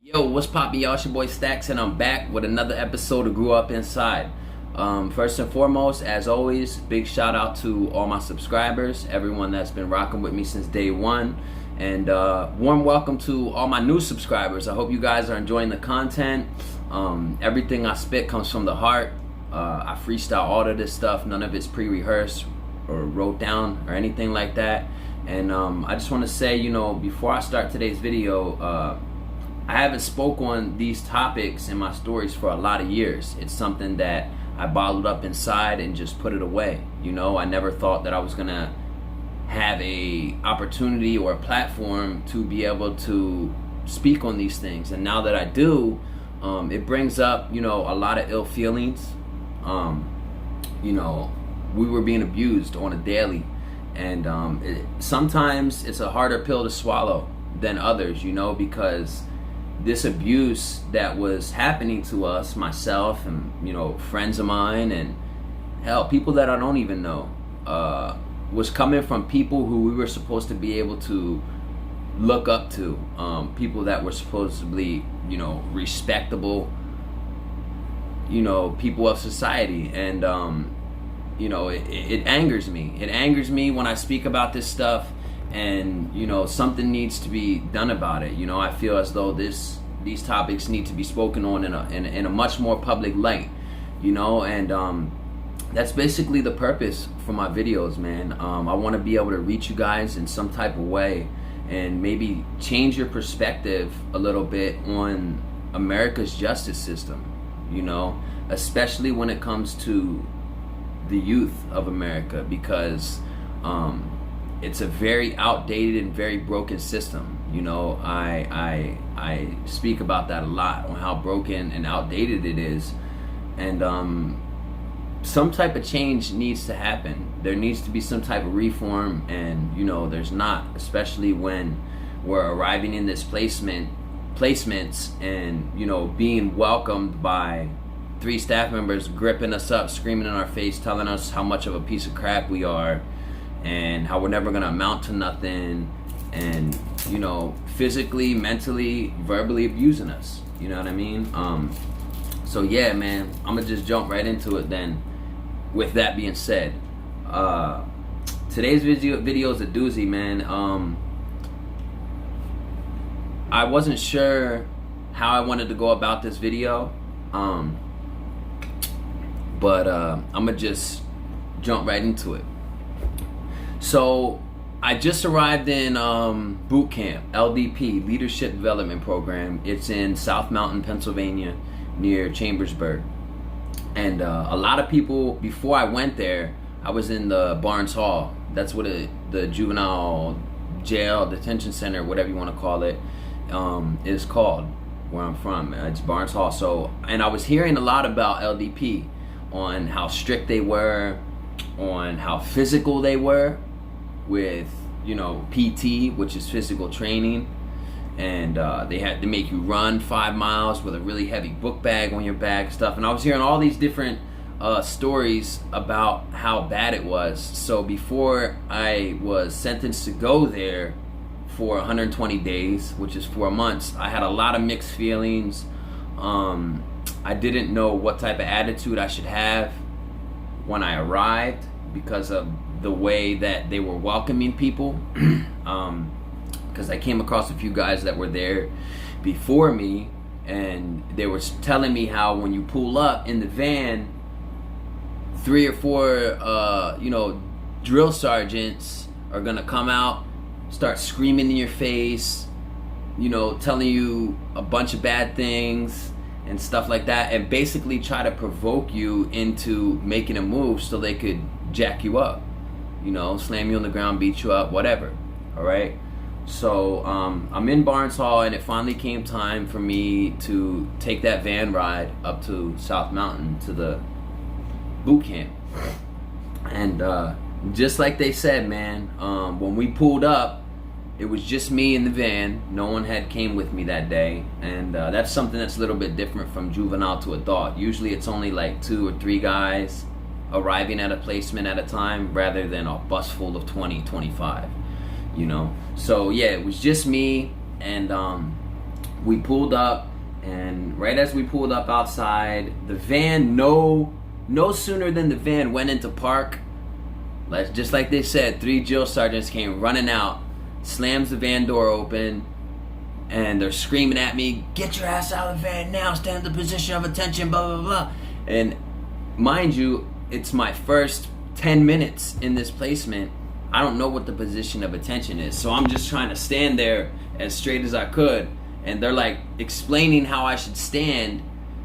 Yo, what's poppin', y'all? It's your boy Stacks, and I'm back with another episode of Grew Up Inside. First and foremost, as always, big shout out to all my subscribers, everyone that's been rocking with me since day one, and warm welcome to all my new subscribers. I hope you guys are enjoying the content. Everything I spit comes from the heart. I freestyle all of this stuff. None of it's pre-rehearsed or wrote down or anything like that. And I just want to say, before I start today's video, I haven't spoke on these topics in my stories for a lot of years. It's something that I bottled up inside and just put it away. I never thought that I was gonna have a opportunity or a platform to be able to speak on these things. And now that I do, it brings up, a lot of ill feelings. We were being abused on a daily. And sometimes it's a harder pill to swallow than others, because this abuse that was happening to us, myself and friends of mine, and hell, people that I don't even know, was coming from people who we were supposed to be able to look up to, people that were supposedly respectable, people of society. And it angers me. It angers me when I speak about this stuff. And something needs to be done about it. I feel as though these topics need to be spoken on in a much more public light. And that's basically the purpose for my videos, man. I want to be able to reach you guys in some type of way and maybe change your perspective a little bit on America's justice system. Especially when it comes to the youth of America, because it's a very outdated and very broken system. I speak about that a lot, on how broken and outdated it is. And some type of change needs to happen. There needs to be some type of reform, and there's not, especially when we're arriving in this placements and being welcomed by 3 staff members gripping us up, screaming in our face, telling us how much of a piece of crap we are and how we're never gonna amount to nothing, and physically, mentally, verbally abusing us. You know what I mean? So yeah, man, I'm gonna just jump right into it then. With that being said, today's video is a doozy, man. I wasn't sure how I wanted to go about this video, but I'm gonna just jump right into it. So I just arrived in boot camp, LDP, Leadership Development Program. It's in South Mountain, Pennsylvania, near Chambersburg. And a lot of people, before I went there, I was in the Barnes Hall. That's what the juvenile jail, detention center, whatever you want to call it, is called, where I'm from. It's Barnes Hall. So, and I was hearing a lot about LDP, on how strict they were, on how physical they were, with PT, which is physical training, and they had to make you run 5 miles with a really heavy book bag on your back, stuff. And I was hearing all these different stories about how bad it was. So before I was sentenced to go there for 120 days, which is 4 months, I had a lot of mixed feelings. I didn't know what type of attitude I should have when I arrived, because of the way that they were welcoming people. Because I came across a few guys that were there before me, and they were telling me how when you pull up in the van, 3 or 4 drill sergeants are gonna come out, start screaming in your face, telling you a bunch of bad things and stuff like that, and basically try to provoke you into making a move so they could jack you up, slam you on the ground, beat you up, whatever. All right. So I'm in Barnes Hall, and it finally came time for me to take that van ride up to South Mountain to the boot camp. And just like they said, man, when we pulled up, it was just me in the van. No one had came with me that day, and that's something that's a little bit different from juvenile to adult. Usually it's only like 2 or 3 guys arriving at a placement at a time, rather than a bus full of 20, 25. So yeah, it was just me, and we pulled up, and right as we pulled up outside, the van, no sooner than the van went into park, just like they said, 3 drill sergeants came running out, slams the van door open, and they're screaming at me, "Get your ass out of the van now, stand in the position of attention, blah, blah, blah." And mind you, it's my first 10 minutes in this placement. I don't know what the position of attention is, so I'm just trying to stand there as straight as I could, and they're like explaining how I should stand,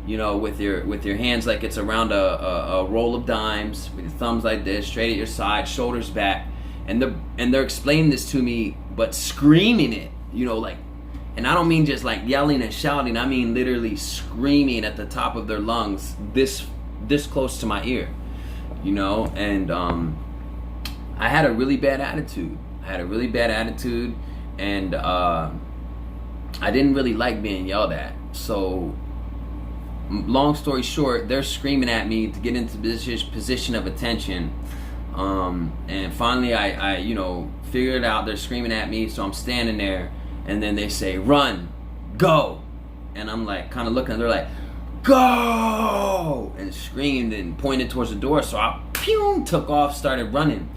you know, with your hands like it's around a roll of dimes, with your thumbs like this, straight at your side, shoulders back, and they're explaining this to me, but screaming it, you know, like, and I don't mean just like yelling and shouting, I mean literally screaming at the top of their lungs, this close to my ear, you know. And I had a really bad attitude. And I didn't really like being yelled at. So long story short, they're screaming at me to get into position of attention. And finally I you know, figured it out. They're screaming at me, so I'm standing there, and then they say, "Run, go." And I'm like kind of looking, and they're like, "Go!" and screamed and pointed towards the door. So I took off, started running.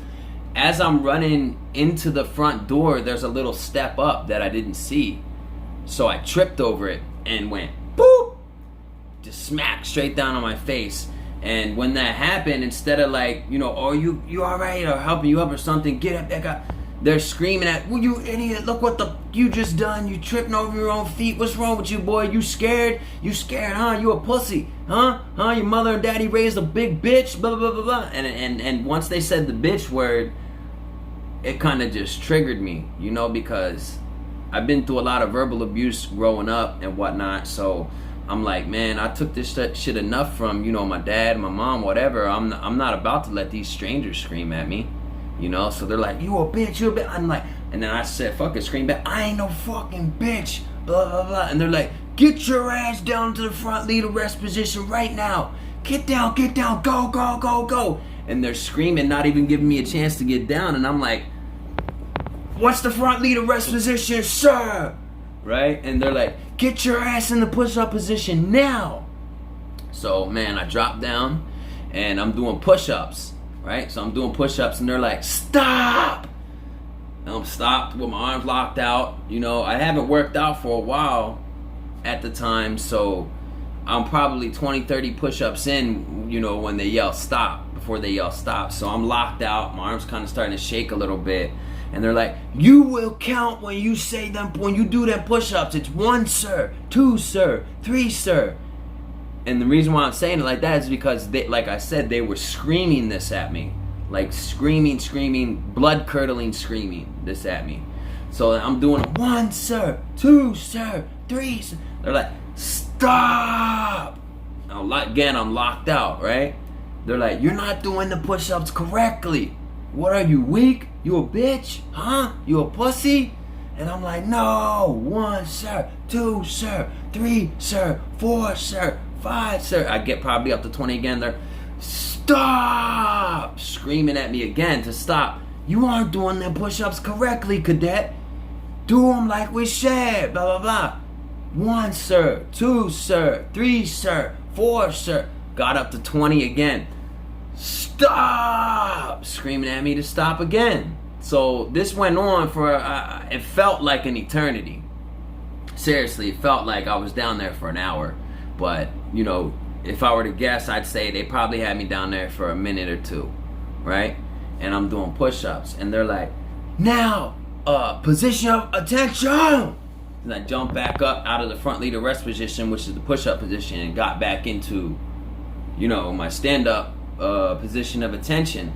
As I'm running into the front door, there's a little step up that I didn't see. So I tripped over it and went boop, just smack straight down on my face. And when that happened, instead of like, you know, "Oh, you all right?" or helping you up or something, "Get up back up," they're screaming at, "Well, you idiot, look what you just done. You tripping over your own feet. What's wrong with you, boy? You scared? You scared, huh? You a pussy, huh? Your mother and daddy raised a big bitch, blah, blah, blah, blah." And once they said the bitch word, it kind of just triggered me, you know, because I've been through a lot of verbal abuse growing up and whatnot. So I'm like, man, I took this shit enough from, you know, my dad, my mom, whatever. I'm not about to let these strangers scream at me, you know. So they're like, "You a bitch, you a bitch." I'm like, and then I said, fuck it, scream back, "I ain't no fucking bitch, blah, blah, blah." And they're like, "Get your ass down to the front, lead arrest position right now. Get down, go, go, go, go." And they're screaming, not even giving me a chance to get down. And I'm like, "What's the front lead arrest position, sir?" Right? And they're like, "Get your ass in the push-up position now." So, man, I dropped down and I'm doing push-ups, right? So I'm doing push-ups and they're like, "Stop!" And I'm stopped with my arms locked out. You know, I haven't worked out for a while at the time, so I'm probably 20, 30 push-ups in, you know, when they yell stop, before they yell stop. So I'm locked out, my arms kind of starting to shake a little bit. And they're like, "You will count when you say them, when you do them push-ups. It's 1, sir, 2, sir, 3, sir." And the reason why I'm saying it like that is because they, like I said, they were screaming this at me. Like screaming, blood-curdling screaming this at me. So I'm doing 1, sir, 2, sir, 3, sir. They're like, "Stop!" Again, I'm locked out, right? They're like, "You're not doing the push-ups correctly. What are you, weak? You a bitch? Huh? You a pussy?" And I'm like, "No, 1, sir, 2, sir, 3, sir, 4, sir, 5, sir." I get probably up to 20 again. They're, "Stop!" screaming at me again to stop. "You aren't doing them push-ups correctly, cadet. Do them like we said, blah, blah, blah. 1, sir, 2, sir, 3, sir, 4, sir." Got up to 20 again. "Stop!" screaming at me to stop again. So this went on for, it felt like an eternity. Seriously, it felt like I was down there for an hour. But, you know, if I were to guess, I'd say they probably had me down there for a minute or two, right? And I'm doing push-ups, and they're like, "Now, position of attention." And I jumped back up out of the front lead arrest position, which is the push-up position, and got back into, you know, my stand-up position of attention.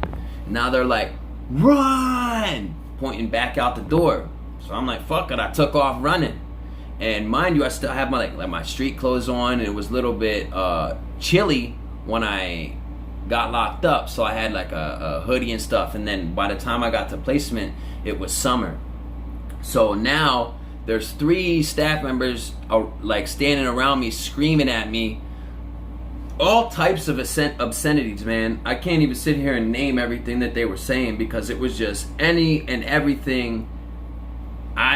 Now they're like, "Run!" pointing back out the door. So I'm like, fuck it, I took off running. And mind you, I still have my like my street clothes on, and it was a little bit chilly when I got locked up, so I had like a hoodie and stuff. And then by the time I got to placement, it was summer. So now there's 3 staff members like standing around me, screaming at me all types of obscenities, man. I can't even sit here and name everything that they were saying, because it was just any and everything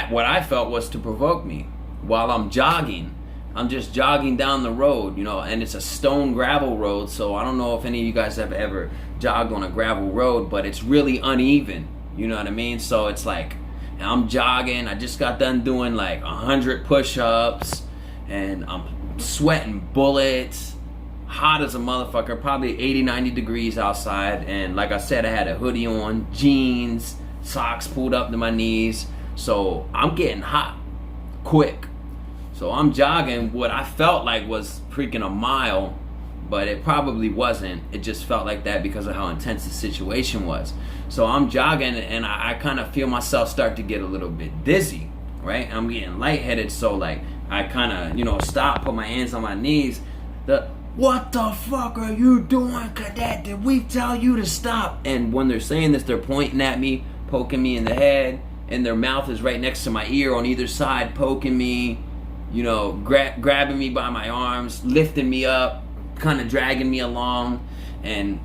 what I felt was to provoke me. while I'm jogging. I'm just jogging down the road, you know, and it's a stone gravel road. So I don't know if any of you guys have ever jogged on a gravel road, but it's really uneven. You know what I mean? So it's like, I'm jogging. I just got done doing like 100 push-ups, and I'm sweating bullets, hot as a motherfucker, probably 80, 90 degrees outside. And like I said, I had a hoodie on, jeans, socks pulled up to my knees. So I'm getting hot quick. So I'm jogging what I felt like was freaking a mile, but it probably wasn't. It just felt like that because of how intense the situation was. So I'm jogging, and I kind of feel myself start to get a little bit dizzy, right? I'm getting lightheaded, so like I kind of, you know, stop, put my hands on my knees. What the fuck are you doing, cadet? Did we tell you to stop? And when they're saying this, they're pointing at me, poking me in the head, and their mouth is right next to my ear on either side, poking me, you know, grabbing me by my arms, lifting me up, kind of dragging me along. And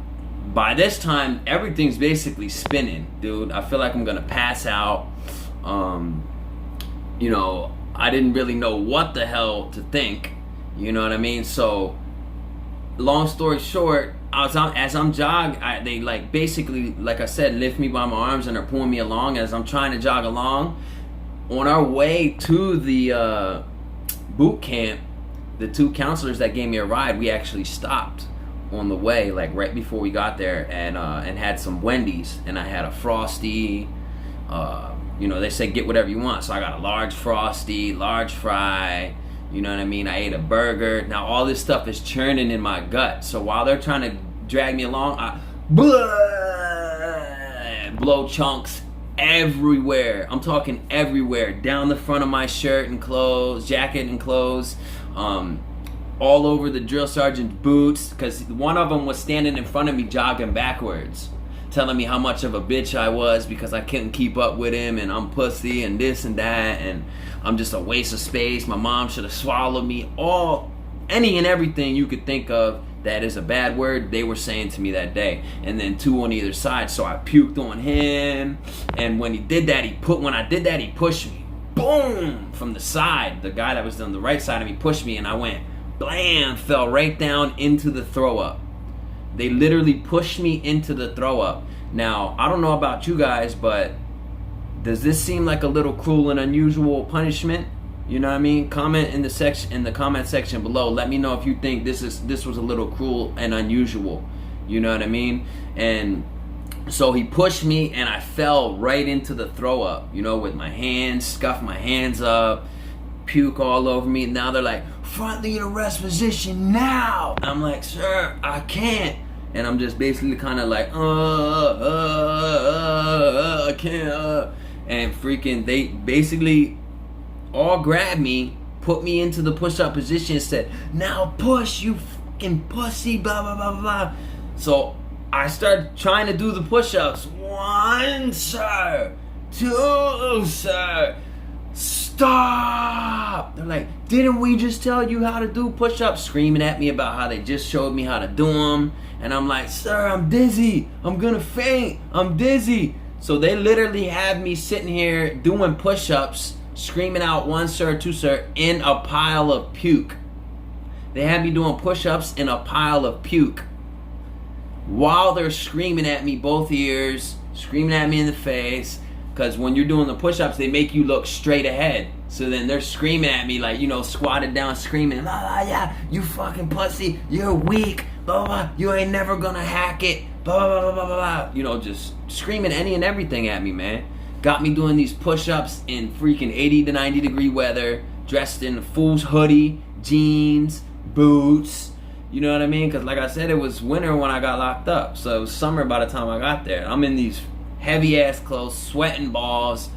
by this time, everything's basically spinning, dude. I feel like I'm gonna pass out. You know, I didn't really know what the hell to think. You know what I mean? So, long story short, as I'm jogging, they like basically, like I said, lift me by my arms and they're pulling me along as I'm trying to jog along. On our way to the boot camp, the two counselors that gave me a ride, we actually stopped on the way, like right before we got there, and had some Wendy's, and I had a Frosty. You know, they said get whatever you want, so I got a large Frosty, large fry. You know what I mean? I ate a burger. Now all this stuff is churning in my gut. So while they're trying to drag me along, I blow chunks everywhere. I'm talking everywhere, down the front of my shirt and clothes, jacket and clothes, all over the drill sergeant's boots, because one of them was standing in front of me jogging backwards, telling me how much of a bitch I was because I couldn't keep up with him, and I'm pussy and this and that, and I'm just a waste of space. My mom should have swallowed me. Any and everything you could think of that is a bad word, they were saying to me that day. And then two on either side, so I puked on him. And when I did that, he pushed me, boom, from the side. The guy that was on the right side of me pushed me, and I went blam, fell right down into the throw up. They literally pushed me into the throw up. Now, I don't know about you guys, but does this seem like a little cruel and unusual punishment? You know what I mean? Comment in the comment section below. Let me know if you think this was a little cruel and unusual. You know what I mean? And so he pushed me, and I fell right into the throw up. You know, with my hands, scuffed my hands up, puke all over me. Now they're like, front leader rest position now. I'm like, sir, I can't. And I'm just basically kind of like, I can't. And freaking, they basically all grabbed me, put me into the push-up position, and said, now push, you fucking pussy, blah, blah, blah, blah. So I started trying to do the push-ups. 1, sir. 2, sir. Stop! They're like, didn't we just tell you how to do push-ups? Screaming at me about how they just showed me how to do them. And I'm like, sir, I'm dizzy. I'm gonna faint. I'm dizzy. So they literally have me sitting here doing push-ups, screaming out 1, sir, 2, sir, in a pile of puke. They had me doing push-ups in a pile of puke while they're screaming at me, both ears, screaming at me in the face. Because when you're doing the push-ups, they make you look straight ahead. So then they're screaming at me like, you know, squatted down, screaming, blah, blah, yeah, you fucking pussy, you're weak, blah, blah, you ain't never gonna hack it, blah, blah, blah, blah, blah, blah. You know, just screaming any and everything at me, man. Got me doing these push-ups in freaking 80 to 90 degree weather, dressed in a fool's hoodie, jeans, boots. You know what I mean? Because like I said, it was winter when I got locked up. So it was summer by the time I got there. I'm in these heavy ass clothes, sweating balls,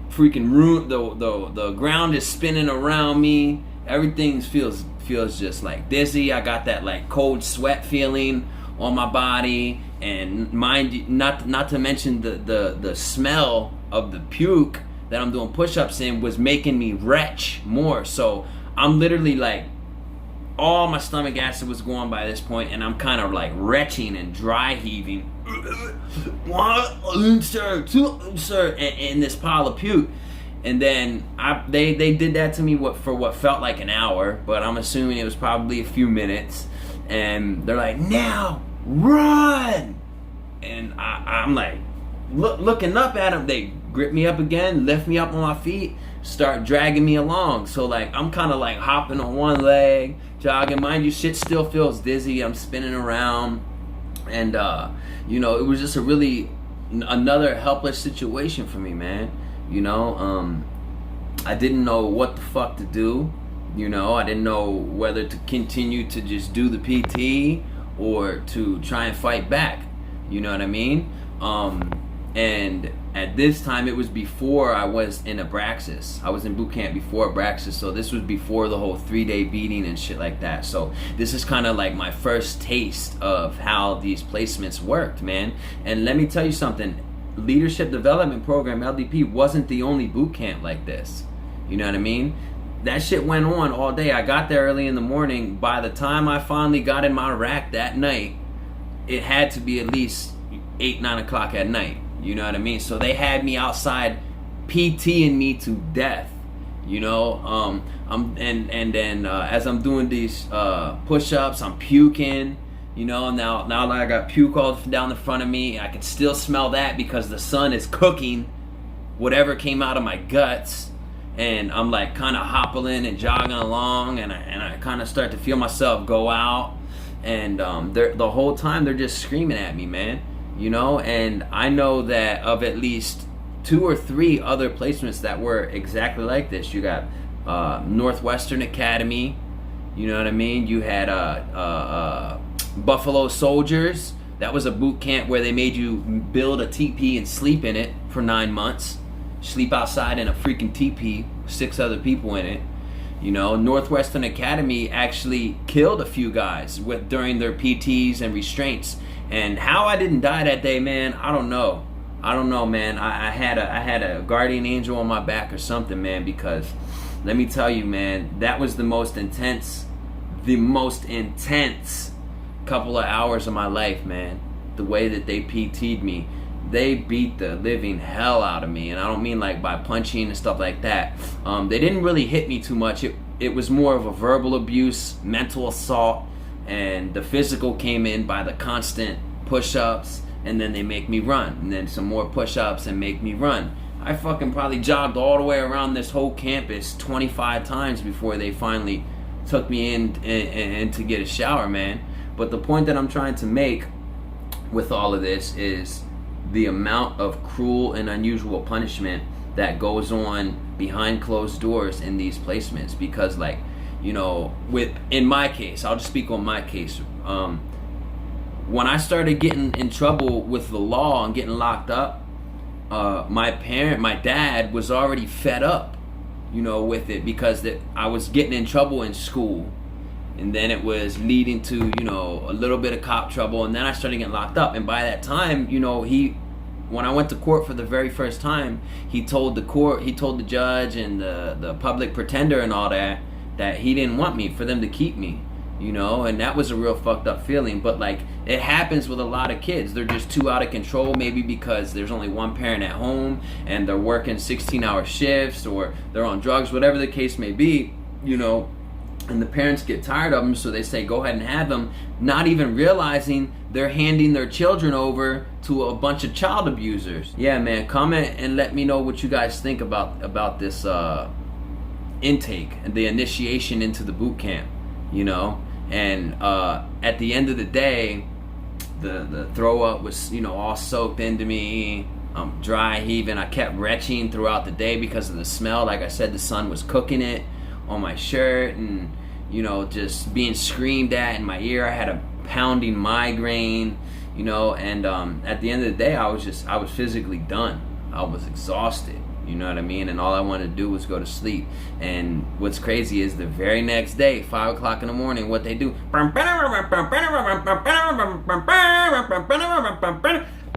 freaking the ground is spinning around me. Everything feels just like dizzy. I got that like cold sweat feeling on my body, and mind you, not to mention the smell of the puke that I'm doing push-ups in was making me retch more. So I'm literally like, all my stomach acid was going by this point, and I'm kind of like retching and dry heaving. 1, sir, 2, sir, in this pile of puke. And then they did that to me for what felt like an hour, but I'm assuming it was probably a few minutes. And they're like, now run! And I'm like, looking up at them. They grip me up again, lift me up on my feet, start dragging me along. So like I'm kind of like hopping on one leg, jogging. Mind you, shit still feels dizzy. I'm spinning around, and you know, it was just another helpless situation for me, man. You know, I didn't know what the fuck to do. You know, I didn't know whether to continue to just do the PT or to try and fight back. You know what I mean? And at this time, it was before I was in Abraxas. I was in boot camp before Abraxas, so this was before the whole 3-day beating and shit like that. So this is kind of like my first taste of how these placements worked, man. And let me tell you something. Leadership Development Program, LDP, wasn't the only boot camp like this. You know what I mean? That shit went on all day. I got there early in the morning. By the time I finally got in my rack that night, it had to be at least 8, 9 o'clock at night. You know what I mean? So they had me outside PTing me to death. You know, then as I'm doing these push-ups, I'm puking. You know, now that I got puke all down the front of me, I can still smell that because the sun is cooking whatever came out of my guts. And I'm like kind of hoppling and jogging along, and I kind of start to feel myself go out. And the whole time they're just screaming at me, man. You know, and I know that of at least 2 or 3 other placements that were exactly like this. You got Northwestern Academy. You know what I mean? You had Buffalo Soldiers. That was a boot camp where they made you build a teepee and sleep in it for 9 months. Sleep outside in a freaking teepee with 6 other people in it. You know, Northwestern Academy actually killed a few guys during their PTs and restraints. And how I didn't die that day, man, I don't know. Man. I had a guardian angel on my back or something, man, because let me tell you, man, that was the most intense couple of hours of my life, man. The way that they PT'd me. They beat the living hell out of me, and I don't mean like by punching and stuff like that. They didn't really hit me too much. It was more of a verbal abuse, mental assault, and the physical came in by the constant push-ups, and then they make me run, and then some more push-ups and make me run. I fucking probably jogged all the way around this whole campus 25 times before they finally took me in to get a shower, man. But the point that I'm trying to make with all of this is the amount of cruel and unusual punishment that goes on behind closed doors in these placements. Because, like, you know, in my case, I'll just speak on my case. When I started getting in trouble with the law and getting locked up, my dad was already fed up, you know, with it, because I was getting in trouble in school. And then it was leading to, you know, a little bit of cop trouble. And then I started getting locked up. And by that time, you know, when I went to court for the very first time, he told the judge and the public pretender and all that he didn't want me, for them to keep me, you know. And that was a real fucked up feeling. But like, it happens with a lot of kids. They're just too out of control, maybe because there's only one parent at home and they're working 16-hour shifts, or they're on drugs, whatever the case may be, you know. And the parents get tired of them, so they say go ahead and have them, not even realizing they're handing their children over to a bunch of child abusers. Yeah, man, comment and let me know what you guys think about this intake and the initiation into the boot camp, you know. And at the end of the day, the throw up was, you know, all soaked into me. I'm dry heaving. I kept retching throughout the day because of the smell. Like I said, the sun was cooking it on my shirt, and, you know, just being screamed at in my ear. I had a pounding migraine, you know. And at the end of the day, I was physically done. I was exhausted, you know what I mean? And all I wanted to do was go to sleep. And what's crazy is the very next day, 5 o'clock in the morning, what they do,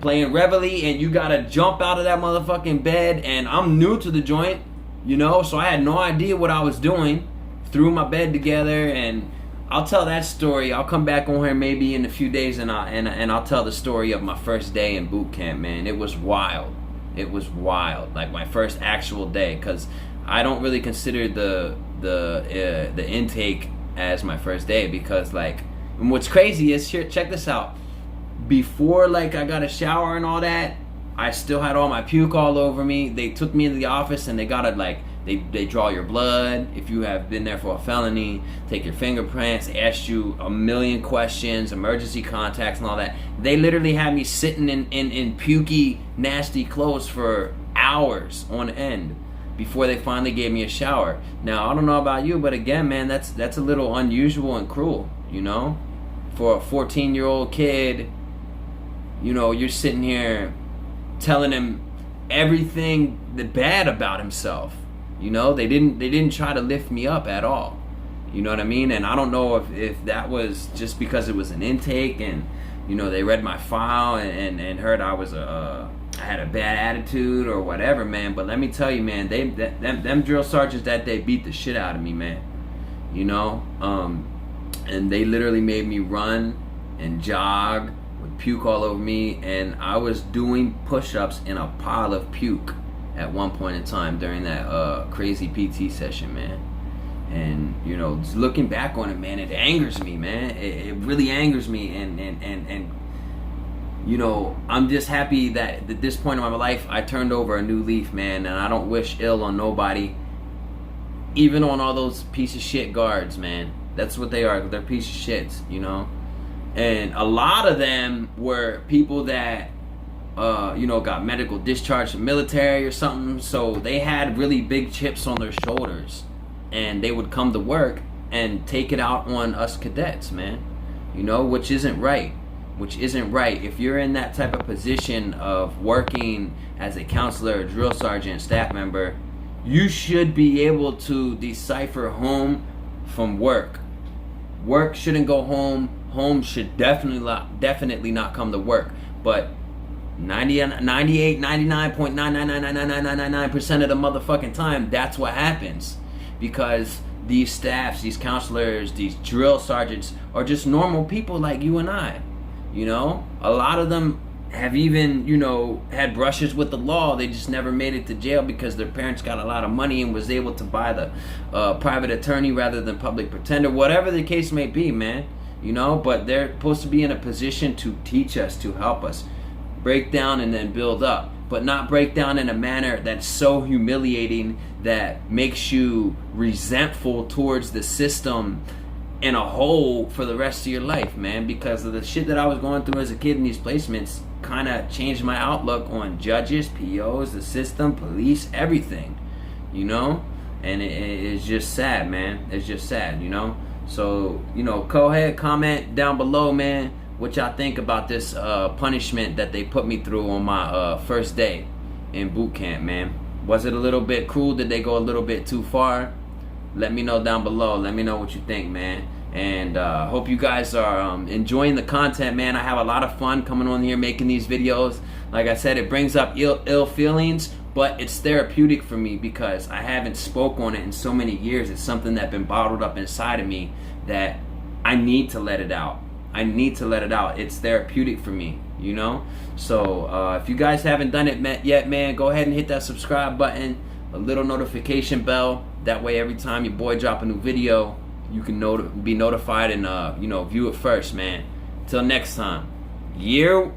playing Reveille, and you gotta jump out of that motherfucking bed. And I'm new to the joint, you know, so I had no idea what I was doing. Threw my bed together, and I'll tell that story. I'll come back on here maybe in a few days, and I'll tell the story of my first day in boot camp, man. It was wild. It was wild. Like my first actual day, because I don't really consider the intake as my first day, because like, and what's crazy is, here, check this out. Before like I got a shower and all that, I still had all my puke all over me. They took me into the office and they gotta like, they draw your blood if you have been there for a felony, take your fingerprints, ask you a million questions, emergency contacts and all that. They literally had me sitting in pukey, nasty clothes for hours on end before they finally gave me a shower. Now, I don't know about you, but again, man, that's a little unusual and cruel, you know? For a 14-year-old kid, you know, you're sitting here telling him everything bad about himself. You know, they didn't try to lift me up at all. You know what I mean? And I don't know if that was just because it was an intake and, you know, they read my file and heard I was I had a bad attitude or whatever, man. But let me tell you, man, them drill sergeants that day beat the shit out of me, man. You know, and they literally made me run and jog with puke all over me, and I was doing push-ups in a pile of puke at one point in time during that crazy PT session, man. And you know, just looking back on it, man, it angers me, man. It really angers me, and you know, I'm just happy that at this point in my life I turned over a new leaf, man, and I don't wish ill on nobody, even on all those piece of shit guards, man. That's what they are. They're piece of shits, you know. And a lot of them were people that you know, got medical discharge from military or something, so they had really big chips on their shoulders, and they would come to work and take it out on us cadets, man. You know, which isn't right. If you're in that type of position of working as a counselor, drill sergeant, staff member, you should be able to decipher home from work. Work shouldn't go home. Home should definitely not come to work. But 99.9999999% of the motherfucking time, that's what happens, because these staffs, these counselors, these drill sergeants are just normal people like you and I. You know, a lot of them have even, you know, had brushes with the law. They just never made it to jail because their parents got a lot of money and was able to buy the private attorney rather than public pretender, whatever the case may be, man. You know, but they're supposed to be in a position to teach us, to help us break down and then build up, but not break down in a manner that's so humiliating that makes you resentful towards the system in a whole for the rest of your life, man. Because of the shit that I was going through as a kid in these placements kind of changed my outlook on judges, POs, the system, police, everything, you know. And it's just sad, man. It's just sad, you know. So, you know, go ahead, comment down below, man, what y'all think about this punishment that they put me through on my first day in boot camp, man. Was it a little bit cruel? Did they go a little bit too far? Let me know down below. Let me know what you think, man. And hope you guys are enjoying the content, man. I have a lot of fun coming on here making these videos. Like I said, it brings up ill feelings, but it's therapeutic for me because I haven't spoke on it in so many years. It's something that's been bottled up inside of me that I need to let it out. I need to let it out. It's therapeutic for me, you know. So if you guys haven't done it yet, man, go ahead and hit that subscribe button, a little notification bell. That way every time your boy drop a new video, you can be notified and you know, view it first, man. Till next time. You